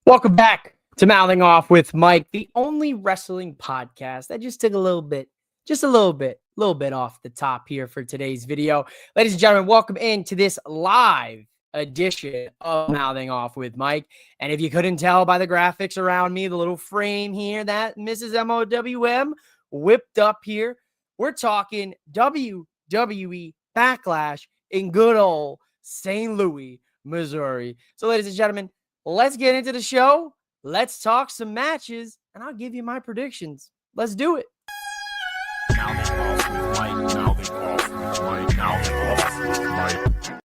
Welcome back to Mouthing Off with Mike, the only wrestling podcast that just took a little bit off the top here for today's video. Ladies and gentlemen, welcome into this live edition of Mouthing Off with Mike. And if you couldn't tell by the graphics around me, the little frame here that Mrs. MOWM whipped up here, we're talking WWE Backlash in good old St. Louis, Missouri. So, ladies and gentlemen, let's get into the show. Let's talk some matches, and I'll give you my predictions. Let's do it. Mouthing off with Mike. Mouthing off with Mike. Mouthing off with Mike.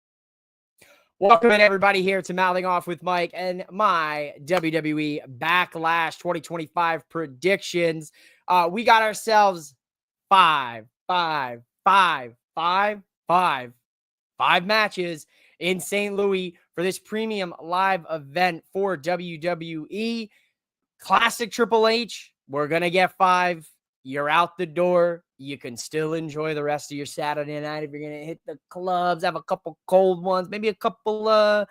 Welcome in, everybody, here to Mouthing Off with Mike and my WWE Backlash 2025 predictions. We got ourselves five matches in St. Louis for this premium live event for WWE. Classic Triple H, we're going to get 5. You're out the door. You can still enjoy the rest of your Saturday night if you're going to hit the clubs, have a couple cold ones, maybe a couple of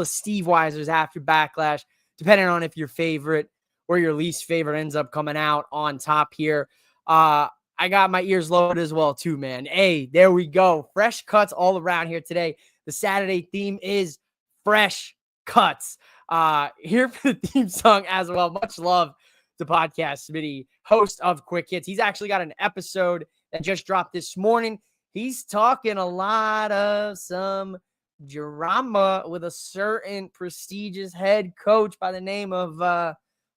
Steve Weisers after Backlash, depending on if your favorite or your least favorite ends up coming out on top here. I got my ears loaded as well too, man. Hey, there we go. Fresh cuts all around here today. The Saturday theme is fresh cuts. Here for the theme song as well. Much love to Podcast Smitty, host of Quick Hits. He's actually got an episode that just dropped this morning. He's talking a lot of some drama with a certain prestigious head coach by the name of,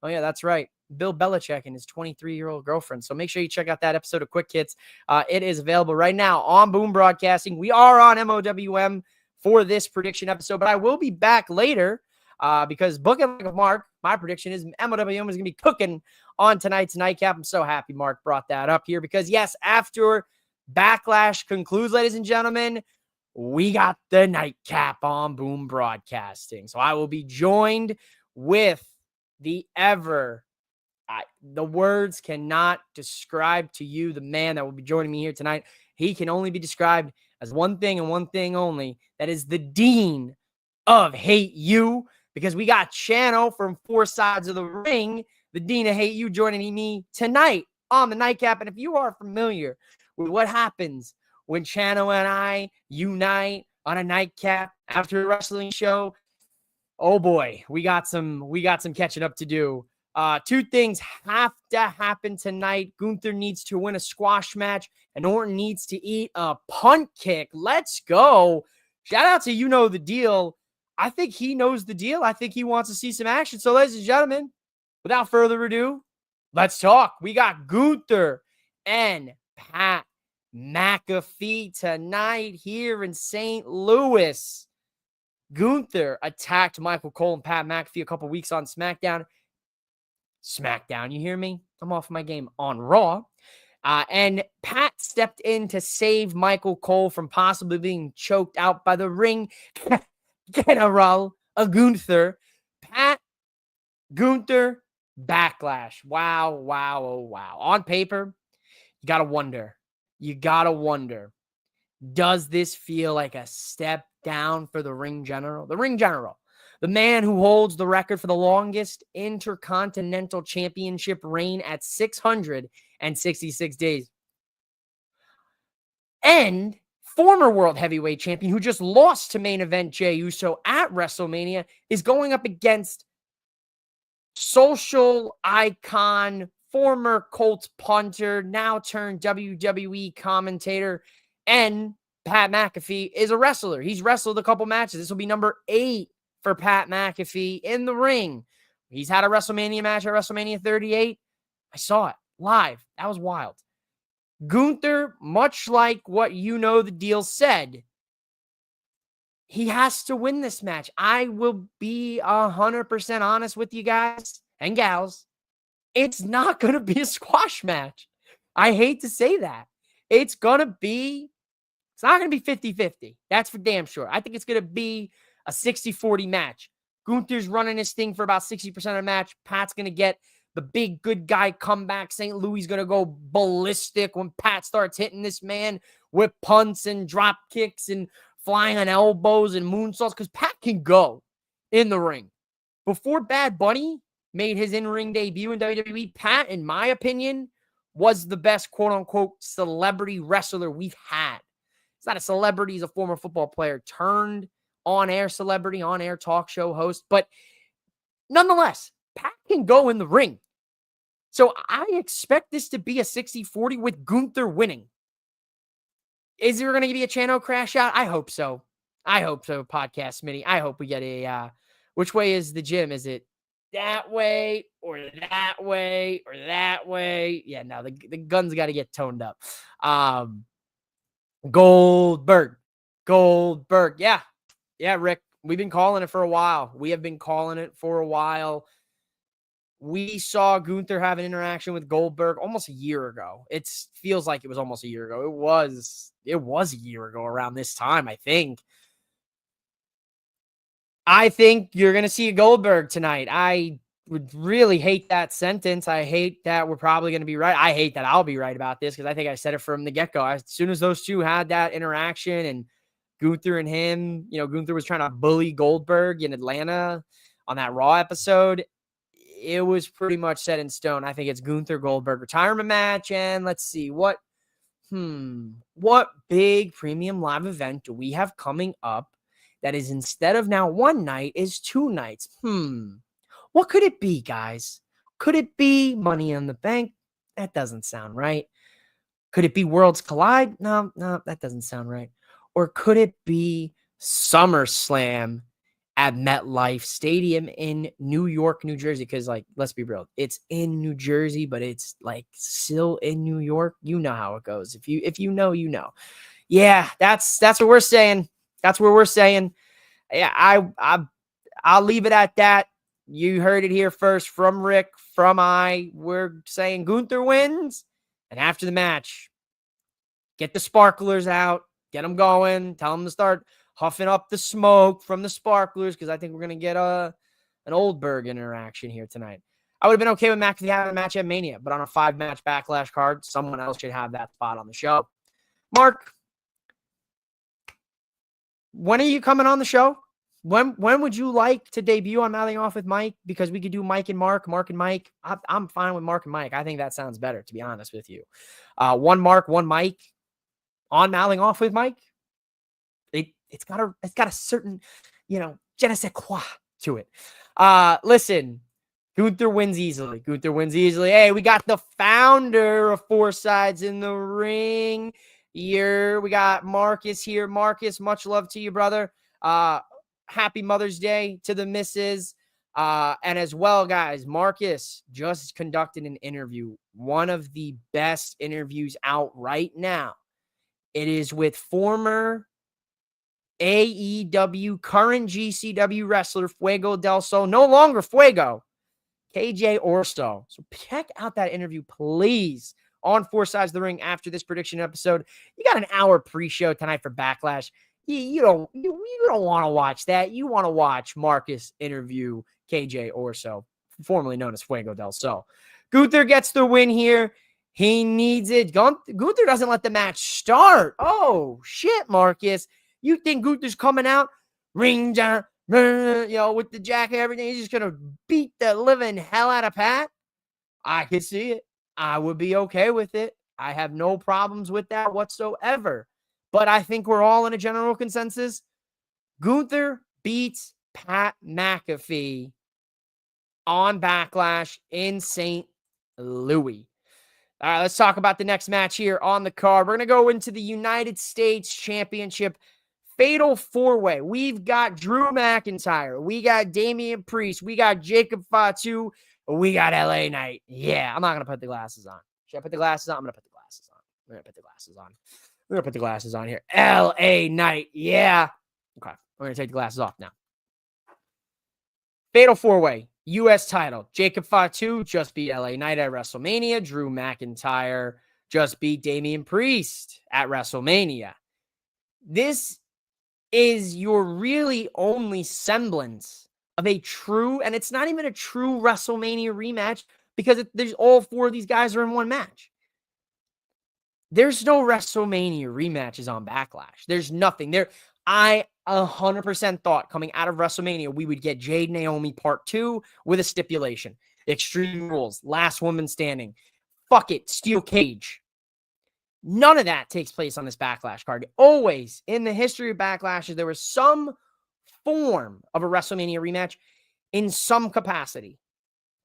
that's right, Bill Belichick and his 23-year-old girlfriend. So make sure you check out that episode of Quick Hits. It is available right now on Boom Broadcasting. We are on MOWM for this prediction episode, but I will be back later because Booking Like a Mark, my prediction is MOWM is going to be cooking on tonight's nightcap. I'm so happy Mark brought that up here because, yes, after Backlash concludes, ladies and gentlemen, we got the nightcap on Boom Broadcasting. So I will be joined with the words cannot describe to you the man that will be joining me here tonight. He can only be described as one thing and one thing only. That is the Dean of Hate You, because we got Chano from Four Sides of the Ring, the Dean of Hate You, joining me tonight on the nightcap. And if you are familiar with what happens when Chano and I unite on a nightcap after a wrestling show, oh boy, we got some catching up to do. 2 things have to happen tonight. Gunther needs to win a squash match, and Orton needs to eat a punt kick. Let's go. Shout out to You Know the Deal. I think he knows the deal. I think he wants to see some action. So, ladies and gentlemen, without further ado, let's talk. We got Gunther and Pat McAfee tonight here in St. Louis. Gunther attacked Michael Cole and Pat McAfee a couple weeks on SmackDown. You hear me? I'm off my game on Raw. And Pat stepped in to save Michael Cole from possibly being choked out by the ring general of Gunther. Pat, Gunther, Backlash. Wow. On paper, you got to wonder, does this feel like a step down for the ring general? The ring general, the man who holds the record for the longest intercontinental championship reign at 666 days. And former world heavyweight champion who just lost to main event Jey Uso at WrestleMania is going up against social icon, former Colts punter, now turned WWE commentator, and Pat McAfee is a wrestler. He's wrestled a couple matches. This will be number 8 for Pat McAfee in the ring. He's had a WrestleMania match at WrestleMania 38. I saw it live. That was wild. Gunther, much like what You Know the Deal said, he has to win this match. I will be 100% honest with you guys and gals. It's not going to be a squash match. I hate to say that. It's not going to be 50-50. That's for damn sure. I think it's going to be a 60-40 match. Gunther's running his thing for about 60% of the match. Pat's going to get the big good guy comeback. St. Louis is going to go ballistic when Pat starts hitting this man with punts and drop kicks and flying on elbows and moonsaults, because Pat can go in the ring. before Bad Bunny made his in-ring debut in WWE, Pat, in my opinion, was the best quote-unquote celebrity wrestler we've had. He's not a celebrity. He's a former football player turned on-air celebrity, on-air talk show host. But nonetheless, Pat can go in the ring. So I expect this to be a 60-40 with Gunther winning. Is there going to be a channel crash out? I hope so. Podcast Smitty. I hope we get a, which way is the gym? Is it that way or that way or that way? Yeah, no, the gun's got to get toned up. Goldberg. Yeah, Rick. We've been calling it for a while. We saw Gunther have an interaction with Goldberg almost a year ago. It feels like it was almost a year ago. It was a year ago around this time, I think. I think you're going to see a Goldberg tonight. I would really hate that sentence. I hate that we're probably going to be right. I hate that I'll be right about this because I think I said it from the get-go. As soon as those two had that interaction and Gunther and him, Gunther was trying to bully Goldberg in Atlanta on that Raw episode. It was pretty much set in stone. I think it's Gunther Goldberg retirement match. And let's see what big premium live event do we have coming up that is instead of now one night is 2 nights? What could it be, guys? Could it be Money in the Bank? That doesn't sound right. Could it be Worlds Collide? No, that doesn't sound right. Or could it be SummerSlam at MetLife Stadium in New York, New Jersey? Because, let's be real, it's in New Jersey, but it's still in New York. You know how it goes. If you know, you know. Yeah, that's what we're saying. That's what we're saying. Yeah, I'll leave it at that. You heard it here first from Rick, from I. We're saying Gunther wins, and after the match, get the sparklers out, get them going, tell them to start huffing up the smoke from the sparklers, because I think we're going to get an Oldberg interaction here tonight. I would have been okay with McAfee having a match at Mania, but on a 5-match Backlash card, someone else should have that spot on the show. Mark, when are you coming on the show? When would you like to debut on Mouthing Off with Mike? Because we could do Mike and Mark and Mike. I'm fine with Mark and Mike. I think that sounds better, to be honest with you. One Mark, one Mike on Mouthing Off with Mike. It's got a certain, je ne sais quoi to it. Listen, Gunther wins easily. Hey, we got the founder of Four Sides in the Ring here. We got Marcus here. Marcus, much love to you, brother. Happy Mother's Day to the missus. And as well, guys, Marcus just conducted an interview. One of the best interviews out right now. It is with former AEW, current GCW wrestler Fuego del Sol, no longer Fuego, KJ Orso. So check out that interview, please, on Four Sides of the Ring after this prediction episode. You got an hour pre-show tonight for Backlash. You don't want to watch that. You want to watch Marcus interview KJ Orso, formerly known as Fuego del Sol. Gunther gets the win here. He needs it. Gunther doesn't let the match start. Oh, shit, Marcus. You think Gunther's coming out, ring down, with the jacket, everything? He's just going to beat the living hell out of Pat? I could see it. I would be okay with it. I have no problems with that whatsoever. But I think we're all in a general consensus. Gunther beats Pat McAfee on Backlash in St. Louis. All right, let's talk about the next match here on the card. We're going to go into the United States Championship Fatal 4-Way. We've got Drew McIntyre. We got Damian Priest. We got Jacob Fatu. We got LA Knight. Yeah, I'm not going to put the glasses on. Should I put the glasses on? I'm going to put the glasses on. We're going to put the glasses on. We're going to put the glasses on here. LA Knight. Yeah. Okay. We're going to take the glasses off now. Fatal 4-Way. U.S. title. Jacob Fatu just beat LA Knight at WrestleMania. Drew McIntyre just beat Damian Priest at WrestleMania. This is your really only semblance of a true, and it's not even a true WrestleMania rematch because there's all 4 of these guys are in one match. There's no WrestleMania rematches on Backlash. There's nothing there. I 100% thought coming out of WrestleMania we would get Jade Naomi Part 2 with a stipulation. Extreme Rules, last woman standing. Fuck it, steel cage. None of that takes place on this Backlash card. Always in the history of Backlashes, there was some form of a WrestleMania rematch in some capacity,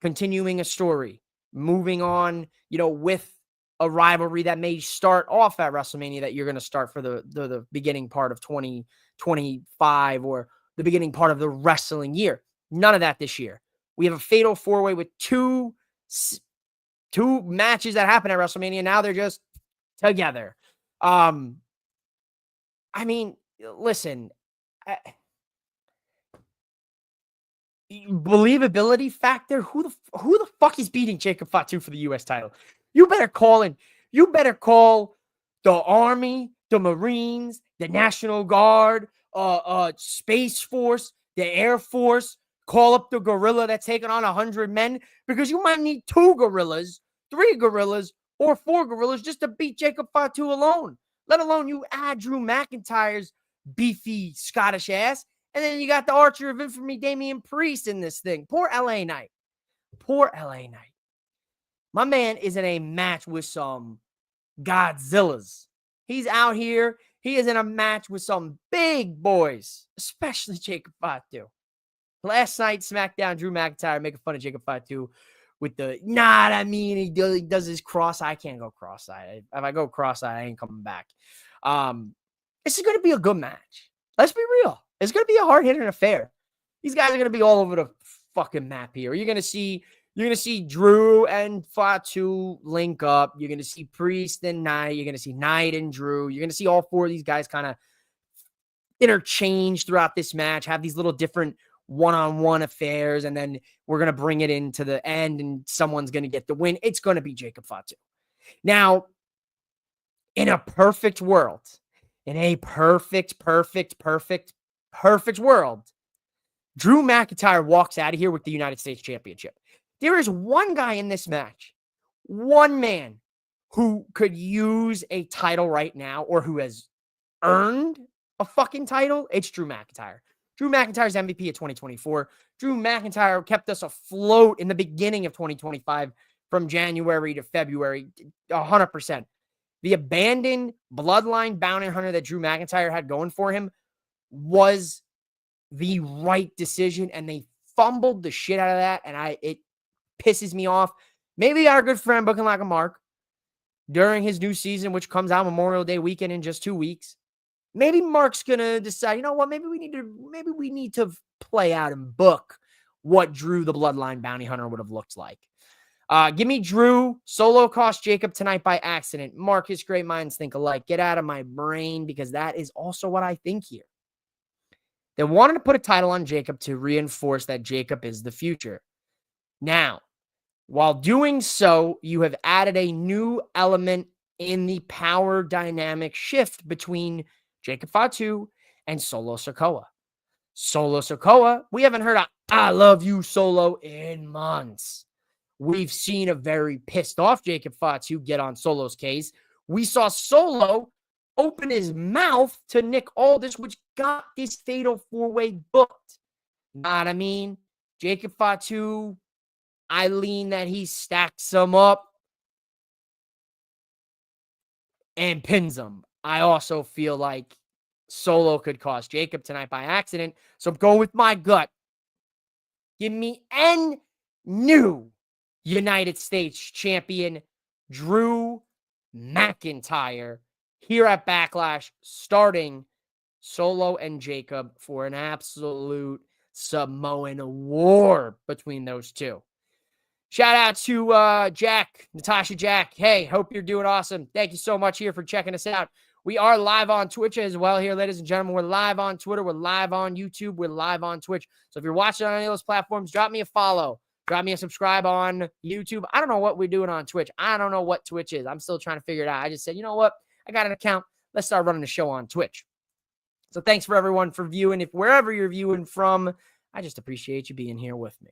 continuing a story, moving on, with a rivalry that may start off at WrestleMania that you're going to start for the beginning part of 2025 or the beginning part of the wrestling year. None of that this year. We have a fatal four-way with two matches that happen at WrestleMania. Now they're just together. I mean, listen, believability factor. Who the fuck is beating Jacob Fatu for the U.S. title? You better call the Army, the Marines, the National Guard, Space Force, the Air Force. Call up the gorilla that's taking on 100 men, because you might need 2 gorillas, 3 gorillas, or 4 gorillas just to beat Jacob Fatu alone. Let alone you add Drew McIntyre's beefy Scottish ass, and then you got the Archer of Infamy, Damian Priest, in this thing. Poor LA Knight. Poor LA Knight. My man is in a match with some Godzillas. He's out here. He is in a match with some big boys, especially Jacob Fatu. Last night, SmackDown, Drew McIntyre making fun of Jacob Fatu with the, he does his cross-eye. I can't go cross-eyed. If I go cross-eyed, I ain't coming back. This is going to be a good match. Let's be real. It's going to be a hard-hitting affair. These guys are going to be all over the fucking map here. You're going to see Drew and Fatu link up. You're going to see Priest and Knight. You're going to see Knight and Drew. You're going to see all 4 of these guys kind of interchange throughout this match, have these little different one-on-one affairs, and then we're going to bring it into the end, and someone's going to get the win. It's going to be Jacob Fatu. Now, in a perfect world, in a perfect world, Drew McIntyre walks out of here with the United States Championship. There is one guy in this match, one man, who could use a title right now, or who has earned a fucking title. It's Drew McIntyre. Drew McIntyre's MVP of 2024. Drew McIntyre kept us afloat in the beginning of 2025 from January to February, 100%. The abandoned bloodline bounty hunter that Drew McIntyre had going for him was the right decision, and they fumbled the shit out of that, and it pisses me off. Maybe our good friend Booking Like a Mark, during his new season, which comes out Memorial Day weekend in just 2 weeks, maybe Mark's going to decide, you know what, maybe we need to play out and book what Drew the Bloodline Bounty Hunter would have looked like. Give me Drew. Solo cost Jacob tonight by accident. Marcus, great minds think alike. Get out of my brain, because that is also what I think here. They wanted to put a title on Jacob to reinforce that Jacob is the future. Now, while doing so, you have added a new element in the power dynamic shift between Jacob Fatu and Solo Sikoa. Solo Sikoa, we haven't heard a "I love you, Solo" in months. We've seen a very pissed off Jacob Fatu get on Solo's case. We saw Solo open his mouth to Nick Aldis, which got this fatal 4-way booked. Know what I mean? Jacob Fatu, I lean that he stacks them up and pins them. I also feel like Solo could cost Jacob tonight by accident. So go with my gut. Give me new United States champion Drew McIntyre here at Backlash, starting Solo and Jacob for an absolute Samoan war between those two. Shout out to Jack, Natasha Jack. Hey, hope you're doing awesome. Thank you so much here for checking us out. We are live on Twitch as well here, ladies and gentlemen. We're live on Twitter. We're live on YouTube. We're live on Twitch. So if you're watching on any of those platforms, drop me a follow. Drop me a subscribe on YouTube. I don't know what we're doing on Twitch. I don't know what Twitch is. I'm still trying to figure it out. I just said, you know what? I got an account. Let's start running the show on Twitch. So thanks for everyone for viewing. If wherever you're viewing from, I just appreciate you being here with me.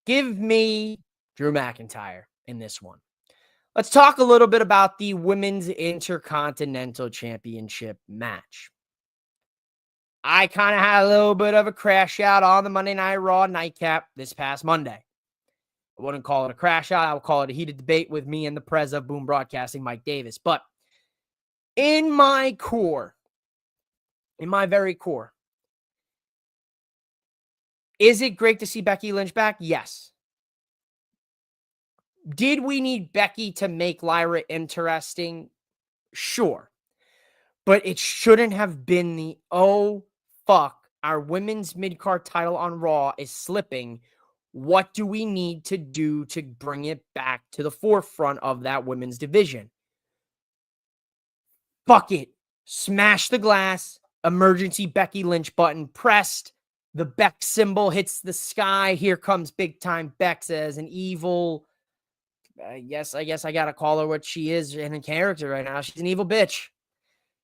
Give me Drew McIntyre in this one. Let's talk a little bit about the Women's Intercontinental Championship match. I kind of had a little bit of a crash out on the Monday Night Raw nightcap this past Monday. I wouldn't call it a crash out. I would call it a heated debate with me and the prez of Boom Broadcasting, Mike Davis. But in my core, in my very core, is it great to see Becky Lynch back? Yes. Did we need Becky to make Lyra interesting? Sure. But it shouldn't have been the, oh, fuck, our women's mid-card title on Raw is slipping. What do we need to do to bring it back to the forefront of that women's division? Fuck it. Smash the glass. Emergency Becky Lynch button pressed. The Beck symbol hits the sky. Here comes big time Bex as an evil. I guess I gotta call her what she is in a character right now. She's an evil bitch.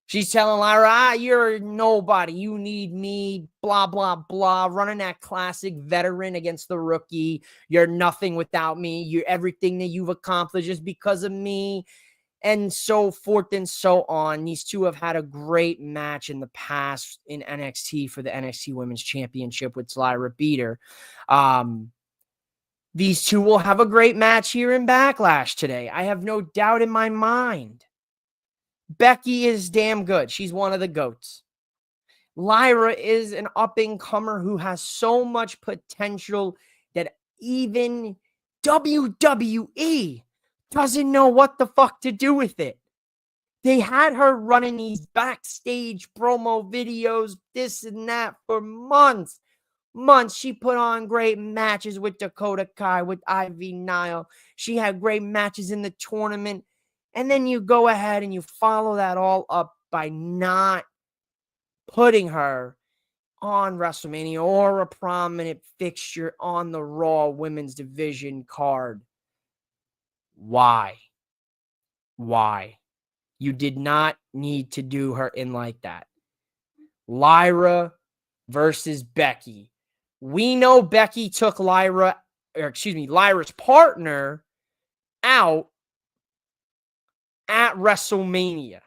She's telling Lyra, you're nobody. You need me. Blah, blah, blah. Running that classic veteran against the rookie. You're nothing without me. You're everything that you've accomplished is because of me. And so forth and so on. These two have had a great match in the past in NXT for the NXT Women's Championship with Lyra beat her. These two will have a great match here in Backlash today. I have no doubt in my mind. Becky is damn good. She's one of the GOATs. Lyra is an up-and-comer who has so much potential that even WWE doesn't know what the fuck to do with it. They had her running these backstage promo videos, this and that for months. She put on great matches with Dakota Kai, with Ivy Nile. She had great matches in the tournament. And then you go ahead and you follow that all up by not putting her on WrestleMania or a prominent fixture on the Raw Women's Division card. Why? You did not need to do her in like that. Lyra versus Becky. We know Becky took Lyra's partner out at WrestleMania.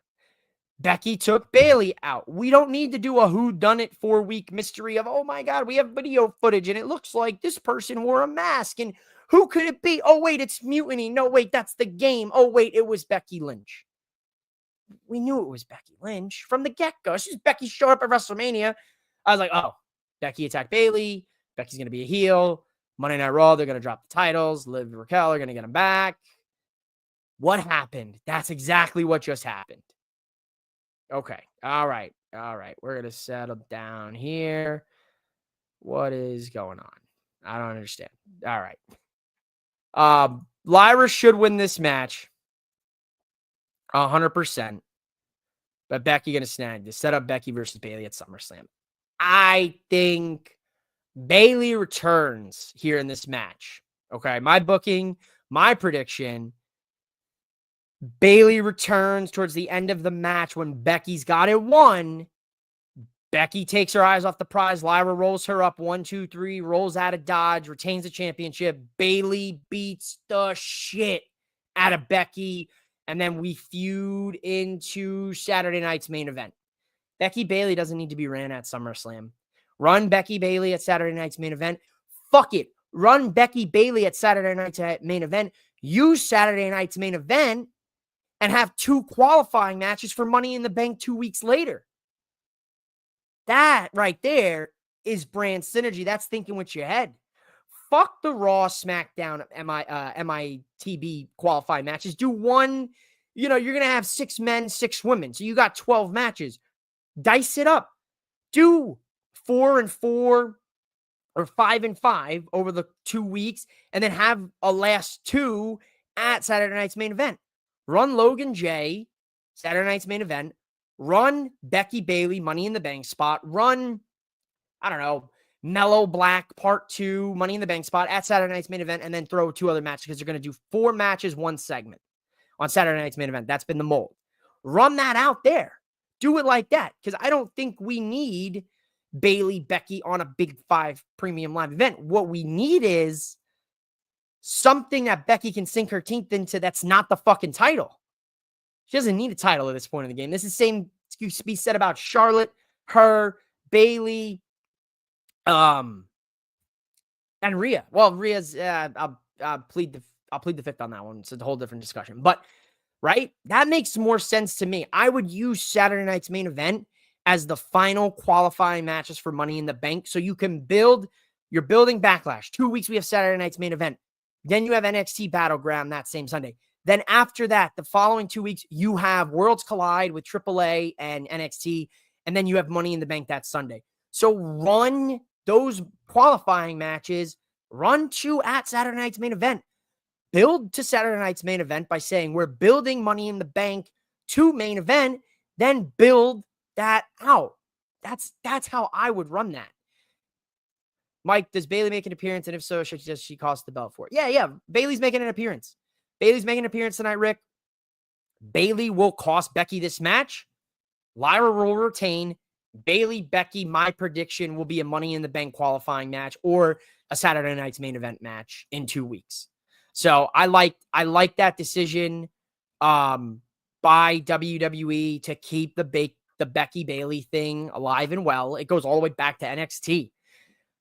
Becky took Bayley out. We don't need to do a whodunit 4-week mystery of, oh my God, we have video footage and it looks like this person wore a mask and who could it be? Oh wait, it's Mutiny. No, wait, that's the game. Oh wait, it was Becky Lynch. We knew it was Becky Lynch from the get-go. She's Becky showed up at WrestleMania. I was like, oh, Becky attacked Bayley. Becky's going to be a heel. Monday Night Raw, they're going to drop the titles. Liv and Raquel are going to get them back. What happened? That's exactly what just happened. Okay. All right. We're going to settle down here. What is going on? I don't understand. All right. Lyra should win this match 100%. But Becky going to snag this. Set up Becky versus Bayley at SummerSlam. I think Bayley returns here in this match. Okay. My booking, my prediction, Bayley returns towards the end of the match when Becky's got it won. Becky takes her eyes off the prize. Lyra rolls her up 1, 2, 3, rolls out of dodge, retains the championship. Bayley beats the shit out of Becky. And then we feud into Saturday night's main event. Becky Bayley doesn't need to be ran at SummerSlam. Run Becky Bayley at Saturday night's main event. Fuck it. Run Becky Bayley at Saturday night's main event. Use Saturday night's main event and have 2 qualifying matches for Money in the Bank 2 weeks later. That right there is brand synergy. That's thinking with your head. Fuck the Raw, SmackDown, MITB qualifying matches. Do one, you're going to have 6 men, 6 women. So you got 12 matches. Dice it up. Do 4 and 4 or 5 and 5 over the 2 weeks and then have a last 2 at Saturday night's main event. Run Logan J, Saturday night's main event. Run Becky Bayley, Money in the Bank spot. Run, I don't know, Mellow Black Part 2, Money in the Bank spot at Saturday night's main event, and then throw 2 other matches because they're going to do 4 matches, 1 segment on Saturday night's main event. That's been the mold. Run that out there. Do it like that because I don't think we need Bayley, Becky on a Big 5 premium live event. What we need is something that Becky can sink her teeth into that's not the fucking title. She doesn't need a title at this point in the game. This is the same excuse to be said about Charlotte, her, Bailey, and Rhea. Well, Rhea's I'll plead the fifth on that one. It's a whole different discussion. But right, that makes more sense to me. I would use Saturday night's main event as the final qualifying matches for Money in the Bank, so you can build. You're building Backlash. 2 weeks we have Saturday night's main event. Then you have NXT Battleground that same Sunday. Then after that, the following 2 weeks, you have Worlds Collide with AAA and NXT, and then you have Money in the Bank that Sunday. So run those qualifying matches, run 2 at Saturday night's main event. Build to Saturday night's main event by saying we're building Money in the Bank to main event, then build that out. That's how I would run that. Mike, does Bailey make an appearance? And if so, does she cost the belt for it? Yeah. Bailey's making an appearance. Bailey's making an appearance tonight, Rick. Bailey will cost Becky this match. Lyra will retain. Bailey, Becky, my prediction will be a Money in the Bank qualifying match or a Saturday night's main event match in 2 weeks. So I like that decision by WWE to keep the Becky Bailey thing alive and well. It goes all the way back to NXT.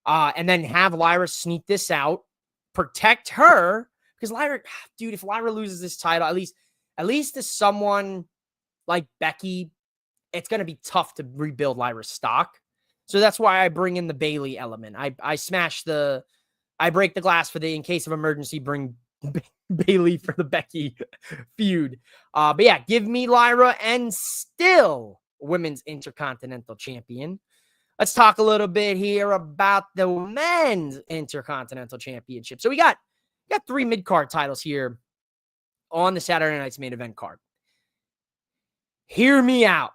And then have Lyra sneak this out, protect her, because Lyra, dude, if Lyra loses this title, at least to someone like Becky, it's going to be tough to rebuild Lyra's stock. So that's why I bring in the Bailey element. I break the glass for in case of emergency, bring Bailey for the Becky feud. But yeah, give me Lyra and still Women's Intercontinental Champion. Let's talk a little bit here about the Men's Intercontinental Championship. So we got 3 mid-card titles here on the Saturday night's main event card. Hear me out.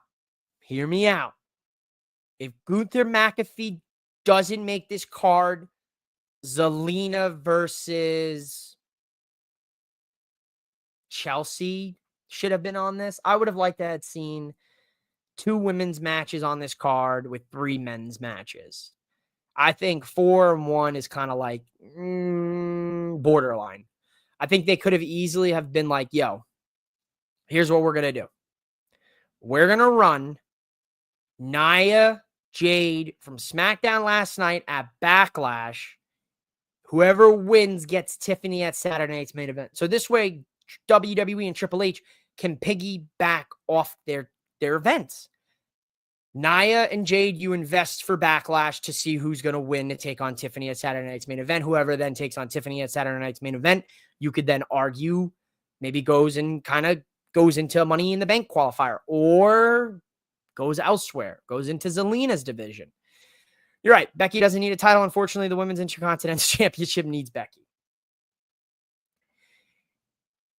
If Gunther McAfee doesn't make this card, Zelina versus Chelsea should have been on this. I would have liked to have seen 2 women's matches on this card with 3 men's matches. I think 4 and 1 is kind of like borderline. I think they could have easily have been like, yo, here's what we're going to do. We're going to run Nia Jade from SmackDown last night at Backlash. Whoever wins gets Tiffany at Saturday night's main event. So this way, WWE and Triple H can piggyback off their events. Nia and Jade, you invest for Backlash to see who's going to win to take on Tiffany at Saturday night's main event. Whoever then takes on Tiffany at Saturday night's main event, you could then argue maybe goes into a Money in the Bank qualifier or goes elsewhere, goes into Zelina's division. You're right. Becky doesn't need a title. Unfortunately, the Women's Intercontinental Championship needs Becky.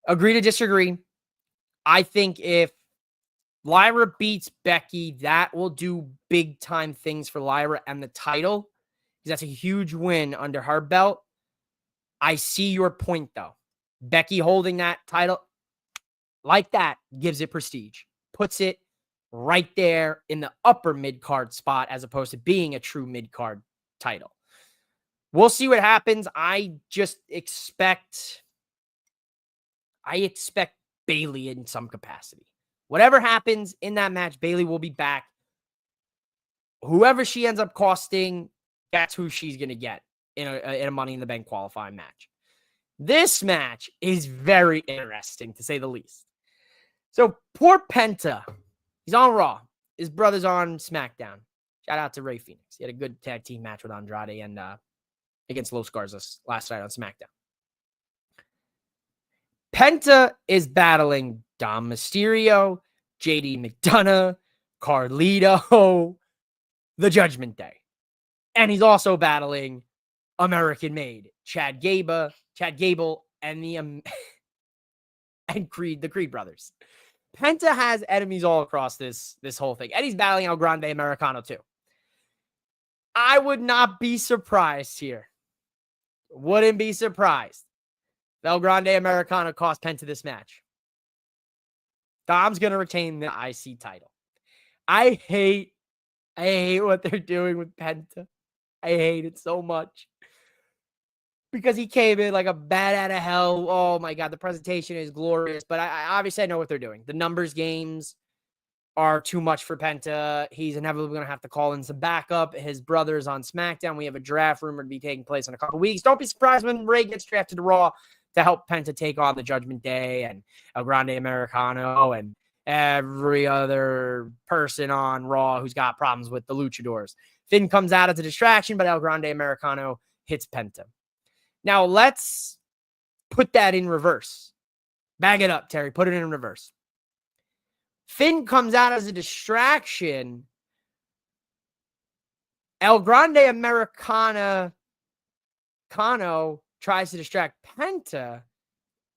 Agree to disagree. I think if Lyra beats Becky, that will do big time things for Lyra and the title, because that's a huge win under her belt. I see your point, though. Becky holding that title like that gives it prestige, puts it right there in the upper mid-card spot as opposed to being a true mid-card title. We'll see what happens. I expect Bailey in some capacity. Whatever happens in that match, Bailey will be back. Whoever she ends up costing, that's who she's going to get in a Money in the Bank qualifying match. This match is very interesting, to say the least. So poor Penta, he's on Raw. His brother's on SmackDown. Shout out to Rey Fenix. He had a good tag team match with Andrade and against Los Garza last night on SmackDown. Penta is battling Dom Mysterio, JD McDonough, Carlito, the Judgment Day. And he's also battling American Made, Chad Gable, and the Creed brothers. Penta has enemies all across this whole thing. And he's battling El Grande Americano too. I would not be surprised here. Wouldn't be surprised. El Grande Americano cost Penta this match. Dom's going to retain the IC title. I hate what they're doing with Penta. I hate it so much. Because he came in like a bat out of hell. Oh my God, the presentation is glorious. But I obviously know what they're doing. The numbers games. are too much for Penta. He's inevitably going to have to call in some backup. His brother's on SmackDown. We have a draft rumored to be taking place in a couple weeks. Don't be surprised when Ray gets drafted to Raw to help Penta take on the Judgment Day and El Grande Americano and every other person on Raw who's got problems with the luchadors. Finn comes out as a distraction, but El Grande Americano hits Penta. Now let's put that in reverse. Bag it up, Terry. Put it in reverse. Finn comes out as a distraction. El Grande Americano tries to distract Penta.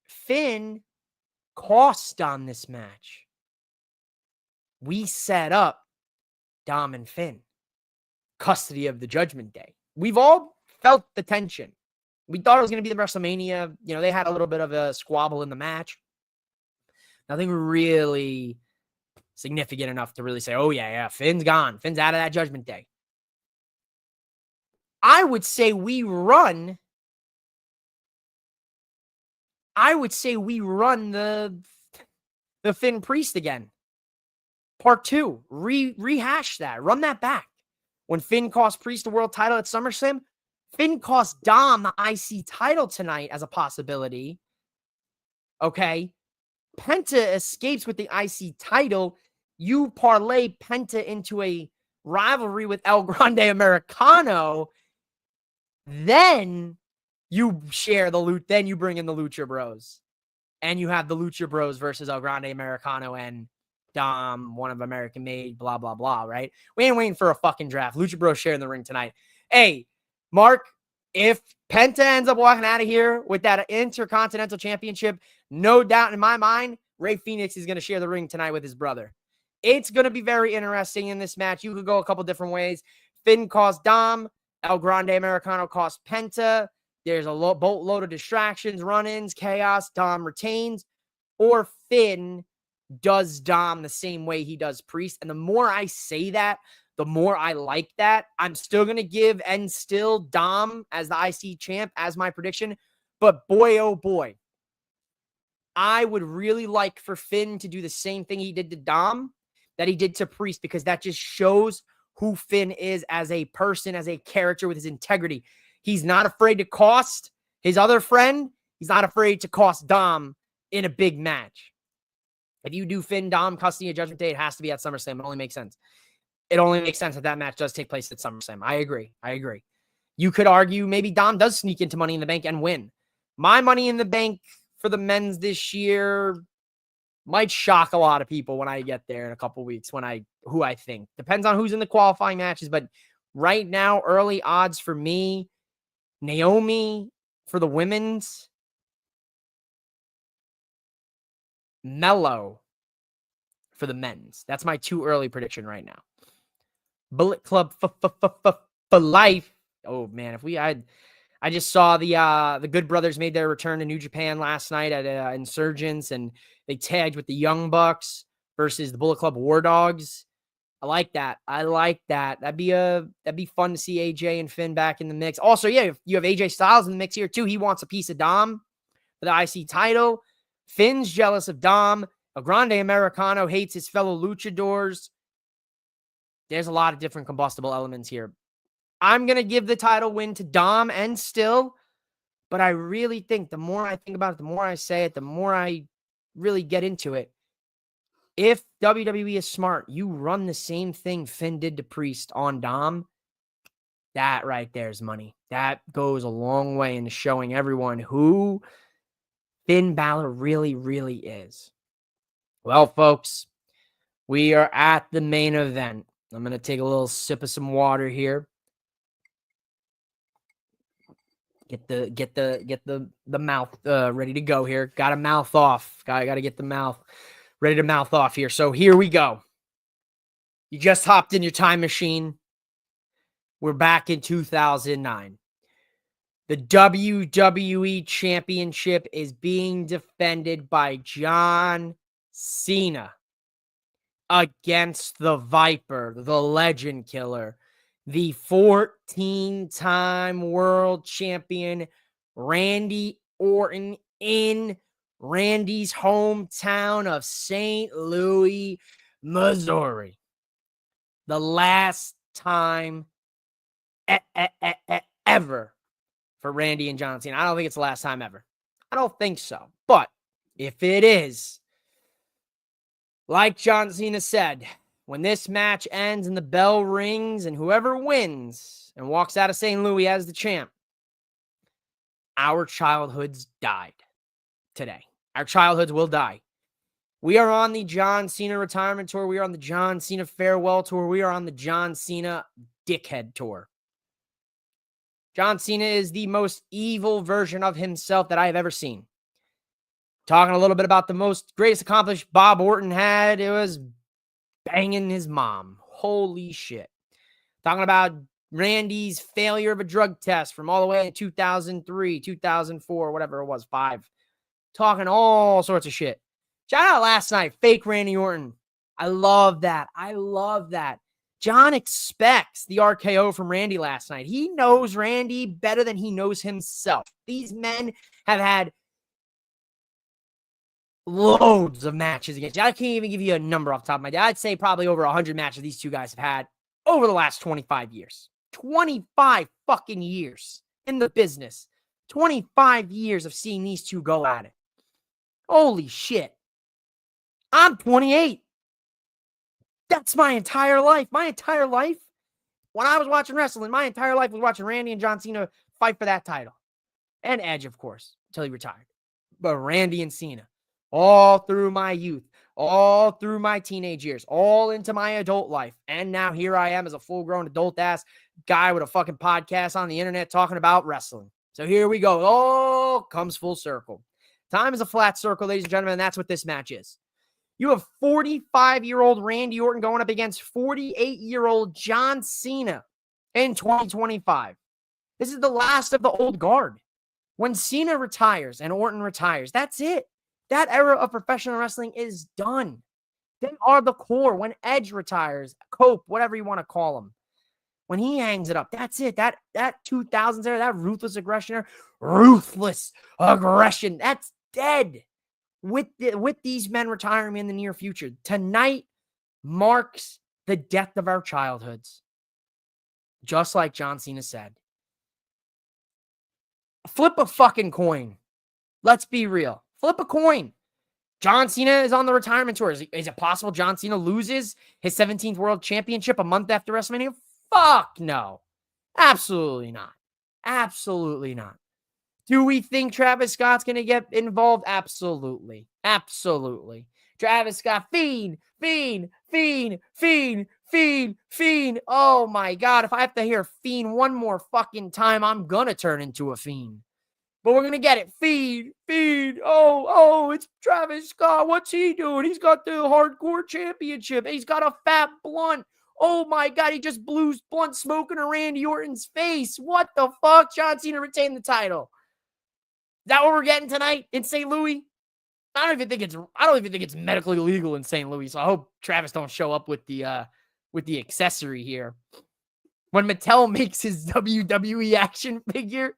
Finn cost Dom this match. We set up Dom and Finn. Custody of the Judgment Day. We've all felt the tension. We thought it was going to be the WrestleMania. You know, they had a little bit of a squabble in the match. Nothing really significant enough to really say, oh, yeah, Finn's gone. Finn's out of that Judgment Day. I would say we run the Finn Priest again. Part 2. Rehash that. Run that back. When Finn cost Priest the world title at SummerSlam, Finn cost Dom the IC title tonight as a possibility. Okay. Penta escapes with the IC title. You parlay Penta into a rivalry with El Grande Americano. Then you share the loot. Then you bring in the Lucha Bros. And you have the Lucha Bros versus El Grande Americano and Dom, one of American made, blah, blah, blah, right? We ain't waiting for a fucking draft. Lucha Bros sharing the ring tonight. Hey, Mark, if Penta ends up walking out of here with that Intercontinental Championship, no doubt in my mind, Rey Fenix is going to share the ring tonight with his brother. It's going to be very interesting in this match. You could go a couple different ways. Finn cost Dom. El Grande Americano cost Penta. There's a boatload of distractions, run-ins, chaos. Dom retains. Or Finn does Dom the same way he does Priest. And the more I say that, the more I like that. I'm still going to give and still Dom as the IC champ as my prediction. But boy, oh boy, I would really like for Finn to do the same thing he did to Dom that he did to Priest, because that just shows who Finn is as a person, as a character with his integrity. He's not afraid to cost his other friend. He's not afraid to cost Dom in a big match. If you do Finn, Dom, custody of Judgment Day, it has to be at SummerSlam. It only makes sense. It only makes sense that match does take place at SummerSlam. I agree. You could argue maybe Dom does sneak into Money in the Bank and win. My Money in the Bank for the men's this year might shock a lot of people when I get there in a couple weeks, who I think. Depends on who's in the qualifying matches, but right now, early odds for me, Naomi for the women's, Mello for the men's. That's my too early prediction right now. Bullet Club for life. Oh man, I just saw the Good Brothers made their return to New Japan last night at Insurgents, and they tagged with the Young Bucks versus the Bullet Club War Dogs. I like that. That'd be fun to see AJ and Finn back in the mix. Also, yeah, you have AJ Styles in the mix here too. He wants a piece of Dom for the IC title. Finn's jealous of Dom. El Grande Americano hates his fellow luchadors. There's a lot of different combustible elements here. I'm going to give the title win to Dom and still, but I really think the more I think about it, the more I say it, the more I really get into it. If WWE is smart, you run the same thing Finn did to Priest on Dom. That right there is money. That goes a long way into showing everyone who Finn Balor really, really is. Well, folks, we are at the main event. I'm going to take a little sip of some water here. Get the mouth ready to go here. Got to mouth off. Got to get the mouth ready to mouth off here. So here we go. You just hopped in your time machine. We're back in 2009. The WWE Championship is being defended by John Cena against the Viper, the Legend Killer, the 14-time world champion, Randy Orton, in Randy's hometown of St. Louis, Missouri. The last time ever for Randy and John Cena. I don't think it's the last time ever. I don't think so. But if it is, like John Cena said, when this match ends and the bell rings and whoever wins and walks out of St. Louis as the champ, our childhoods died today. Our childhoods will die. We are on the John Cena retirement tour. We are on the John Cena farewell tour. We are on the John Cena dickhead tour. John Cena is the most evil version of himself that I have ever seen. Talking a little bit about the most greatest accomplishment Bob Orton had, it was banging his mom. Holy shit. Talking about Randy's failure of a drug test from all the way in 2003, 2004, whatever it was, 5. Talking all sorts of shit. Shout out last night, fake Randy Orton. I love that. I love that. John expects the RKO from Randy last night. He knows Randy better than he knows himself. These men have had loads of matches against you. I can't even give you a number off the top of my head. I'd say probably over 100 matches these two guys have had over the last 25 years. 25 fucking years in the business. 25 years of seeing these two go at it. Holy shit. I'm 28. That's my entire life. My entire life, when I was watching wrestling, my entire life was watching Randy and John Cena fight for that title. And Edge, of course, until he retired. But Randy and Cena, all through my youth, all through my teenage years, all into my adult life. And now here I am as a full-grown adult-ass guy with a fucking podcast on the internet talking about wrestling. So here we go. All comes full circle. Time is a flat circle, ladies and gentlemen, and that's what this match is. You have 45-year-old Randy Orton going up against 48-year-old John Cena in 2025. This is the last of the old guard. When Cena retires and Orton retires, that's it. That era of professional wrestling is done. They are the core. When Edge retires, Cope, whatever you want to call him, when he hangs it up, that's it. That 2000s era, that ruthless aggression era, that's dead. With these men retiring in the near future, tonight marks the death of our childhoods. Just like John Cena said. Flip a fucking coin. Let's be real. Flip a coin. John Cena is on the retirement tour. Is it possible John Cena loses his 17th World Championship a month after WrestleMania? Fuck no. Absolutely not. Absolutely not. Do we think Travis Scott's going to get involved? Absolutely. Absolutely. Travis Scott, fiend. Oh my God. If I have to hear fiend one more fucking time, I'm going to turn into a fiend. But we're going to get it. Fiend. Oh, it's Travis Scott. What's he doing? He's got the hardcore championship. He's got a fat blunt. Oh my God. He just blew blunt smoke into Randy Orton's face. What the fuck? John Cena retained the title. Is that what we're getting tonight in St. Louis? I don't even think it's medically legal in St. Louis. So I hope Travis don't show up with the accessory here. When Mattel makes his WWE action figure,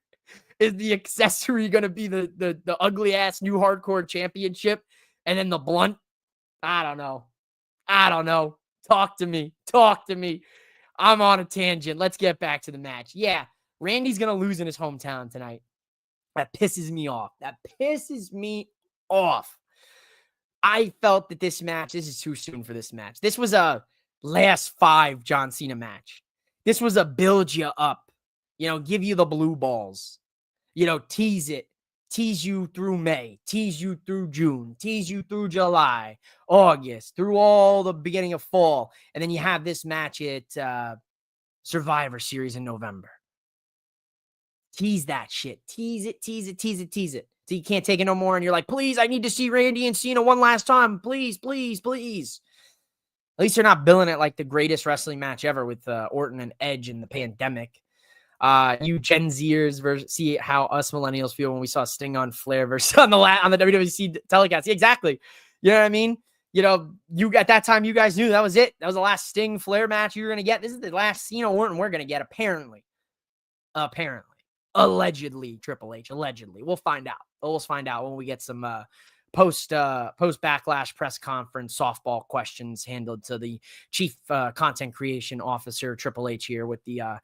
is the accessory going to be the ugly ass new hardcore championship and then the blunt? I don't know. Talk to me. I'm on a tangent. Let's get back to the match. Yeah, Randy's going to lose in his hometown tonight. That pisses me off. I felt that this is too soon for this match. This was a last 5 John Cena match. This was a build you up, give you the blue balls, tease you through May, tease you through June, tease you through July, August, through all the beginning of fall. And then you have this match at Survivor Series in November. Tease that shit. Tease it. So you can't take it no more. And you're like, please, I need to see Randy and Cena one last time. Please. At least they're not billing it like the greatest wrestling match ever with Orton and Edge in the pandemic. You Gen Zers see how us millennials feel when we saw Sting on Flair versus on the WWC telecast. Yeah, exactly. You know what I mean? You at that time, you guys knew that was it. That was the last Sting Flair match you were going to get. This is the last Cena Orton we're going to get, apparently. Allegedly, Triple H. Allegedly. We'll find out. We'll find out when we get some post backlash press conference, softball questions handled to the chief content creation officer, Triple H, here with the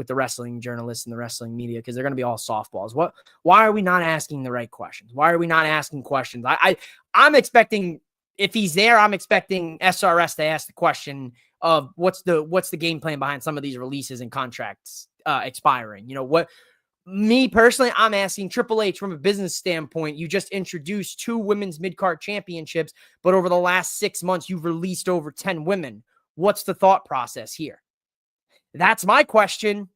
wrestling journalists and the wrestling media, because they're going to be all softballs. Why are we not asking the right questions? Why are we not asking questions? I'm expecting, if he's there, I'm expecting SRS to ask the question of what's the game plan behind some of these releases and contracts expiring. Me personally, I'm asking Triple H from a business standpoint. You just introduced 2 women's mid-card championships, but over the last 6 months, you've released over 10 women. What's the thought process here? That's my question.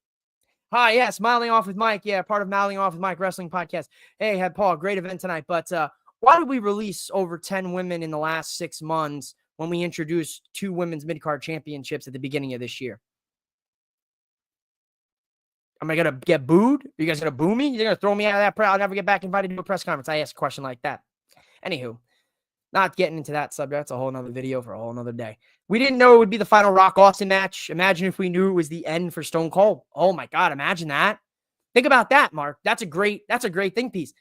Hi, yes, Miling Off with Mike. Yeah, part of Miling Off with Mike Wrestling Podcast. Hey, had Paul, great event tonight. But why did we release over 10 women in the last 6 months when we introduced 2 women's mid-card championships at the beginning of this year? Am I going to get booed? Are you guys going to boo me? You're going to throw me out of that press? I'll never get back invited to a press conference. I asked a question like that. Anywho, not getting into that subject. That's a whole nother video for a whole nother day. We didn't know it would be the final Rock Austin match. Imagine if we knew it was the end for Stone Cold. Oh my God, imagine that. Think about that, Mark. That's a great think piece.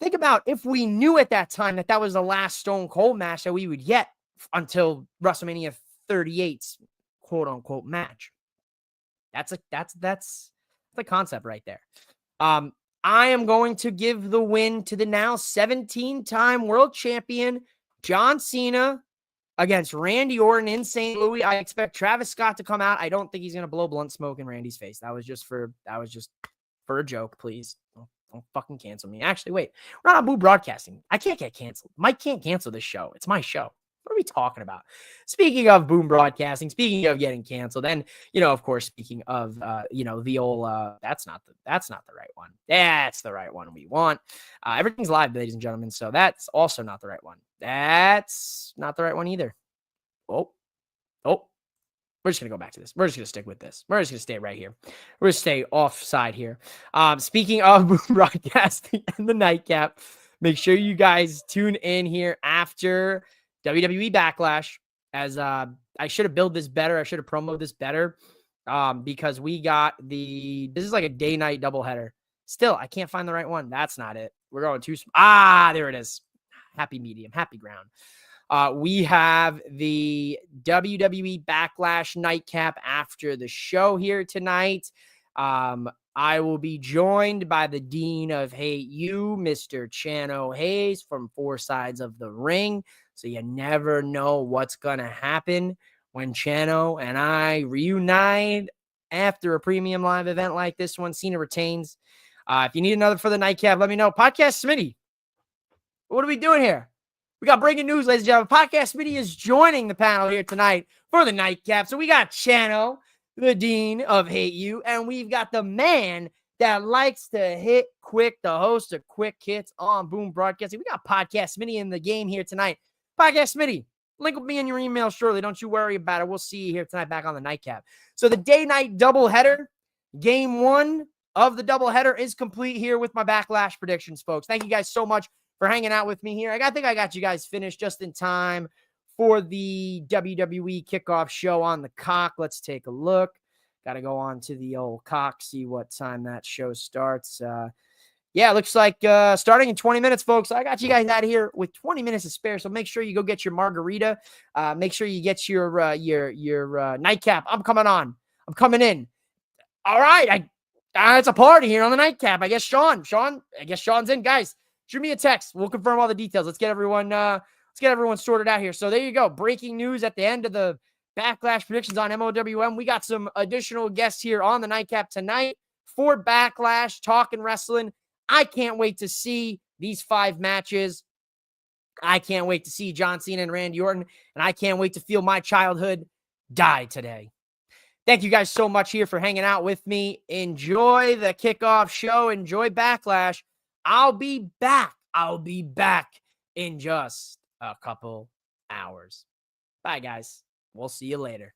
Think about if we knew at that time that was the last Stone Cold match that we would get until WrestleMania 38's quote unquote match. That's the concept right there. I am going to give the win to the now 17-time world champion John Cena against Randy Orton in St. Louis. I expect Travis Scott to come out. I don't think he's going to blow blunt smoke in Randy's face. That was just for a joke, please. Don't fucking cancel me. Actually, wait. We're not on Boo Broadcasting. I can't get canceled. Mike can't cancel this show. It's my show. What are we talking about? Speaking of Boom Broadcasting, speaking of getting canceled, and of course, speaking of the old that's not the right one. That's the right one we want. Everything's live, ladies and gentlemen. So that's also not the right one. That's not the right one either. Oh. We're just going to go back to this. We're just going to stick with this. We're just going to stay right here. We're going to stay offside here. Speaking of Boom Broadcasting and the nightcap, make sure you guys tune in here after WWE Backlash, as I should have built this better. I should have promoted this better because we got this is like a day-night doubleheader. Still, I can't find the right one. That's not it. We're going too there it is. Happy medium, happy ground. We have the WWE Backlash nightcap after the show here tonight. I will be joined by the Dean of Hate You, Mr. Chano Hayes from Four Sides of the Ring. So you never know what's going to happen when Chano and I reunite after a premium live event like this one. Cena retains. If you need another for the nightcap, let me know. Podcast Smitty. What are we doing here? We got breaking news, ladies and gentlemen. Podcast Smitty is joining the panel here tonight for the nightcap. So we got Chano, the Dean of Hate You, and we've got the man that likes to hit quick, the host of Quick Hits on Boom Broadcasting. We got Podcast Smitty in the game here tonight. Podcast Smitty, link will be in your email shortly. Don't you worry about it. We'll see you here tonight back on the nightcap. So the day-night doubleheader, game 1 of the doubleheader is complete here with my Backlash predictions, folks. Thank you guys so much for hanging out with me here. I think I got you guys finished just in time for the WWE kickoff show on the cock. Let's take a look. Got to go on to the old cock, see what time that show starts. Yeah, it looks like starting in 20 minutes, folks. I got you guys out of here with 20 minutes to spare, so make sure you go get your margarita. Make sure you get your nightcap. I'm coming on. I'm coming in. All right, it's a party here on the nightcap. I guess Sean's in, guys. Shoot me a text. We'll confirm all the details. Let's get everyone sorted out here. So there you go. Breaking news at the end of the Backlash predictions on MOWM. We got some additional guests here on the nightcap tonight for Backlash, talking wrestling. I can't wait to see these 5 matches. I can't wait to see John Cena and Randy Orton, and I can't wait to feel my childhood die today. Thank you guys so much here for hanging out with me. Enjoy the kickoff show. Enjoy Backlash. I'll be back. In just a couple hours. Bye, guys. We'll see you later.